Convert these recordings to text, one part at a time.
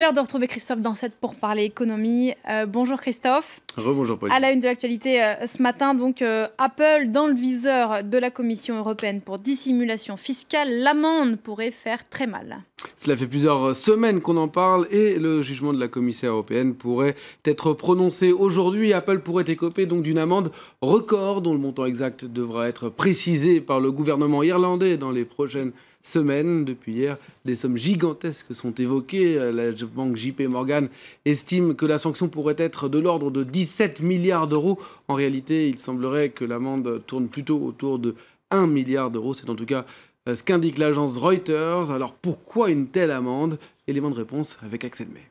L'heure de retrouver Christophe Dansette pour parler économie. Bonjour Christophe. Rebonjour Pauline. À la une de l'actualité ce matin, donc Apple dans le viseur de la Commission européenne pour dissimulation fiscale. L'amende pourrait faire très mal. Cela fait plusieurs semaines qu'on en parle et le jugement de la commissaire européenne pourrait être prononcé aujourd'hui. Apple pourrait écoper donc d'une amende record dont le montant exact devra être précisé par le gouvernement irlandais dans les prochaines semaines. Depuis hier, des sommes gigantesques sont évoquées. La banque JP Morgan estime que la sanction pourrait être de l'ordre de 17 milliards d'euros. En réalité, il semblerait que l'amende tourne plutôt autour de 1 milliard d'euros. C'est en tout cas ce qu'indique l'agence Reuters. Alors pourquoi une telle amende? Élément de réponse avec Axel May.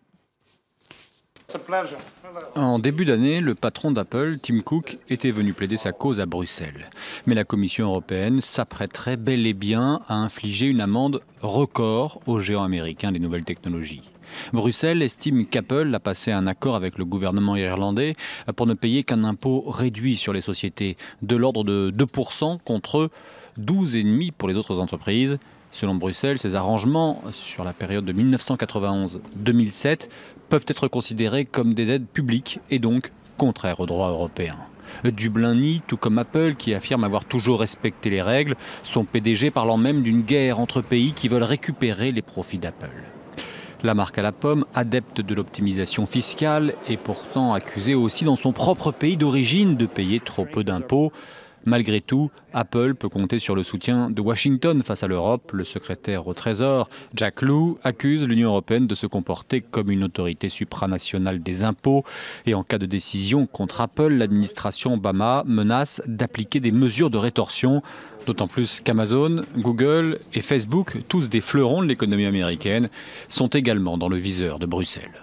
En début d'année, le patron d'Apple, Tim Cook, était venu plaider sa cause à Bruxelles. Mais la Commission européenne s'apprêterait bel et bien à infliger une amende record aux géants américains des nouvelles technologies. Bruxelles estime qu'Apple a passé un accord avec le gouvernement irlandais pour ne payer qu'un impôt réduit sur les sociétés de l'ordre de 2% contre 12,5% pour les autres entreprises. Selon Bruxelles, ces arrangements sur la période de 1991-2007 peuvent être considérés comme des aides publiques et donc contraires au droit européen. Dublin nie, tout comme Apple, qui affirme avoir toujours respecté les règles, son PDG parlant même d'une guerre entre pays qui veulent récupérer les profits d'Apple. La marque à la pomme, adepte de l'optimisation fiscale, est pourtant accusée aussi dans son propre pays d'origine de payer trop peu d'impôts. Malgré tout, Apple peut compter sur le soutien de Washington face à l'Europe. Le secrétaire au Trésor, Jack Lew, accuse l'Union européenne de se comporter comme une autorité supranationale des impôts. Et en cas de décision contre Apple, l'administration Obama menace d'appliquer des mesures de rétorsion. D'autant plus qu'Amazon, Google et Facebook, tous des fleurons de l'économie américaine, sont également dans le viseur de Bruxelles.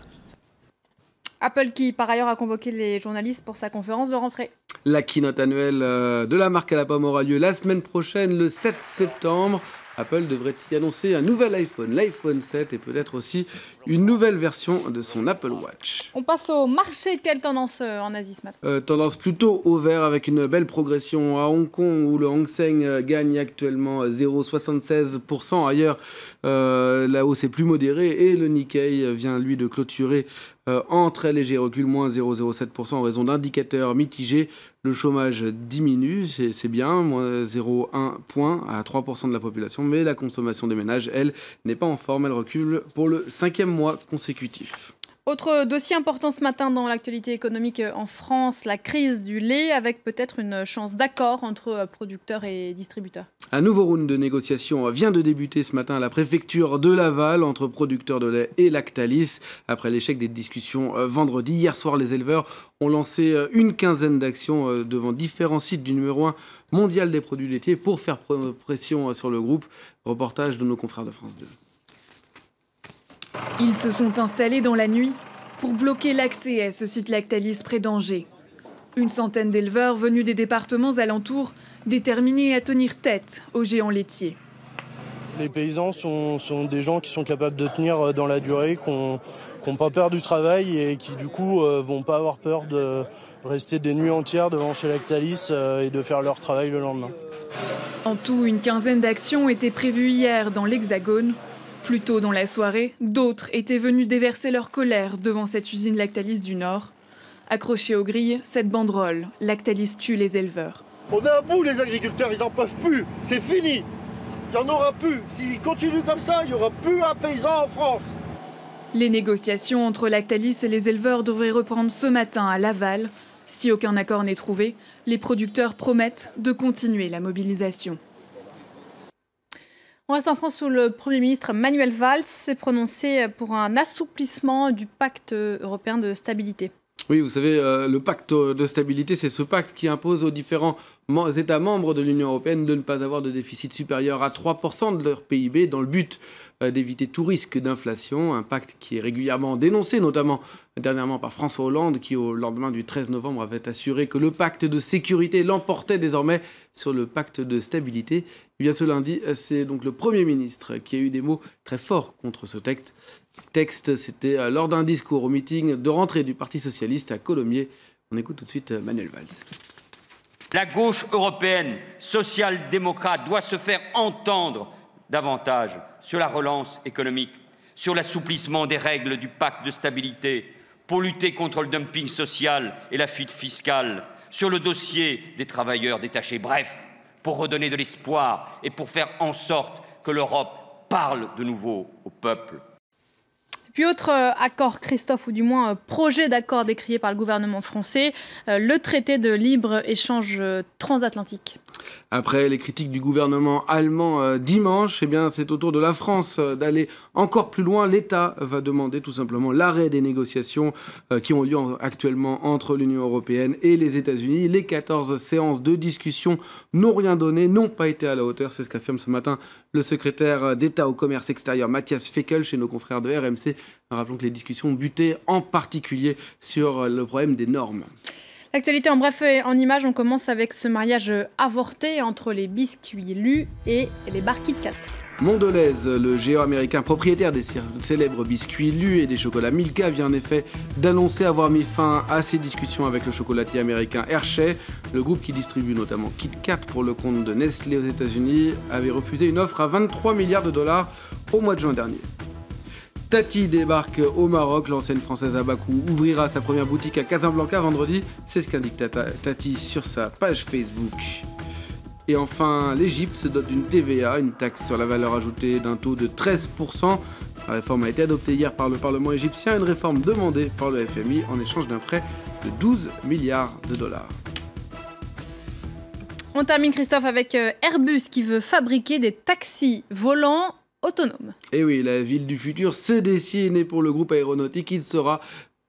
Apple qui, par ailleurs, a convoqué les journalistes pour sa conférence de rentrée. La keynote annuelle de la marque à la pomme aura lieu la semaine prochaine, le 7 septembre. Apple devrait y annoncer un nouvel iPhone, l'iPhone 7, et peut-être aussi une nouvelle version de son Apple Watch. On passe au marché. Quelle tendance en Asie ce matin? Tendance plutôt au vert avec une belle progression à Hong Kong où le Hang Seng gagne actuellement 0,76%. Ailleurs, la hausse est plus modérée et le Nikkei vient lui de clôturer en très léger recul, moins 0,07% en raison d'indicateurs mitigés. Le chômage diminue, c'est bien, moins 0,1 point à 3% de la population, mais la consommation des ménages, elle, n'est pas en forme, elle recule pour le 5e mois consécutif. Autre dossier important ce matin dans l'actualité économique en France, la crise du lait avec peut-être une chance d'accord entre producteurs et distributeurs. Un nouveau round de négociations vient de débuter ce matin à la préfecture de Laval entre producteurs de lait et Lactalis. Après l'échec des discussions vendredi, hier soir, les éleveurs ont lancé une quinzaine d'actions devant différents sites du numéro 1 mondial des produits laitiers pour faire pression sur le groupe. Reportage de nos confrères de France 2. Ils se sont installés dans la nuit pour bloquer l'accès à ce site Lactalis près d'Angers. Une centaine d'éleveurs venus des départements alentours, déterminés à tenir tête aux géants laitiers. Les paysans sont des gens qui sont capables de tenir dans la durée, qui n'ont pas peur du travail et qui du coup vont pas avoir peur de rester des nuits entières devant chez Lactalis et de faire leur travail le lendemain. En tout, une quinzaine d'actions étaient prévues hier dans l'Hexagone. Plus tôt dans la soirée, d'autres étaient venus déverser leur colère devant cette usine Lactalis du Nord. Accrochée aux grilles, cette banderole, Lactalis tue les éleveurs. On est à bout les agriculteurs, ils n'en peuvent plus, c'est fini. Il n'y en aura plus. S'ils continuent comme ça, il n'y aura plus un paysan en France. Les négociations entre Lactalis et les éleveurs devraient reprendre ce matin à Laval. Si aucun accord n'est trouvé, les producteurs promettent de continuer la mobilisation. On reste en France où le Premier ministre Manuel Valls s'est prononcé pour un assouplissement du pacte européen de stabilité. Oui, vous savez, le pacte de stabilité, c'est ce pacte qui impose aux différents États membres de l'Union européenne de ne pas avoir de déficit supérieur à 3% de leur PIB dans le but d'éviter tout risque d'inflation. Un pacte qui est régulièrement dénoncé, notamment dernièrement par François Hollande, qui au lendemain du 13 novembre avait assuré que le pacte de sécurité l'emportait désormais sur le pacte de stabilité. Et bien ce lundi, c'est donc le Premier ministre qui a eu des mots très forts contre ce texte. C'était lors d'un discours au meeting de rentrée du Parti socialiste à Colomiers. On écoute tout de suite Manuel Valls. La gauche européenne social-démocrate doit se faire entendre davantage sur la relance économique. sur l'assouplissement des règles du pacte de stabilité, pour lutter contre le dumping social et la fuite fiscale, sur le dossier des travailleurs détachés, bref, pour redonner de l'espoir et pour faire en sorte que l'Europe parle de nouveau au peuple. Puis autre accord, Christophe, ou du moins projet d'accord décrié par le gouvernement français, le traité de libre-échange transatlantique. Après les critiques du gouvernement allemand dimanche, eh bien, c'est au tour de la France d'aller encore plus loin. L'État va demander tout simplement l'arrêt des négociations qui ont lieu actuellement entre l'Union européenne et les États-Unis. Les 14 séances de discussion n'ont rien donné, n'ont pas été à la hauteur. C'est ce qu'affirme ce matin le secrétaire d'État au commerce extérieur, Matthias Feckel, chez nos confrères de RMC. Rappelons que les discussions butaient en particulier sur le problème des normes. L'actualité en bref et en images, on commence avec ce mariage avorté entre les biscuits Lu et les bars Kit Kat. Mondelez, le géant américain propriétaire des célèbres biscuits Lu et des chocolats Milka, vient en effet d'annoncer avoir mis fin à ses discussions avec le chocolatier américain Hershey. Le groupe qui distribue notamment Kit Kat pour le compte de Nestlé aux États-Unis avait refusé une offre à 23 milliards de dollars au mois de juin dernier. Tati débarque au Maroc. L'enseigne française à Bakou ouvrira sa première boutique à Casablanca vendredi. C'est ce qu'indique Tati sur sa page Facebook. Et enfin, l'Égypte se dote d'une TVA, une taxe sur la valeur ajoutée d'un taux de 13%. La réforme a été adoptée hier par le Parlement égyptien, une réforme demandée par le FMI en échange d'un prêt de 12 milliards de dollars. On termine, Christophe, avec Airbus qui veut fabriquer des taxis volants autonomes. Et oui, la ville du futur se dessine et pour le groupe aéronautique, il sera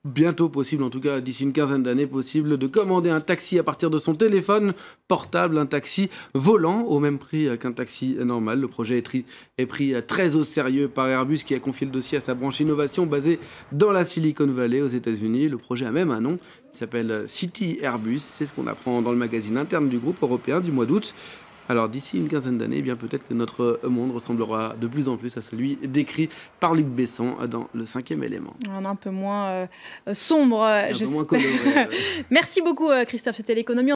bientôt possible, en tout cas d'ici une quinzaine d'années, possible de commander un taxi à partir de son téléphone portable, un taxi volant au même prix qu'un taxi normal. Le projet est pris très au sérieux par Airbus qui a confié le dossier à sa branche innovation basée dans la Silicon Valley aux États-Unis. Le projet a même un nom, il s'appelle City Airbus. C'est ce qu'on apprend dans le magazine interne du groupe européen du mois d'août. Alors d'ici une quinzaine d'années, eh bien peut-être que notre monde ressemblera de plus en plus à celui décrit par Luc Besson dans Le 5e élément. Un peu moins sombre, j'espère. Merci beaucoup, Christophe, c'était l'économie.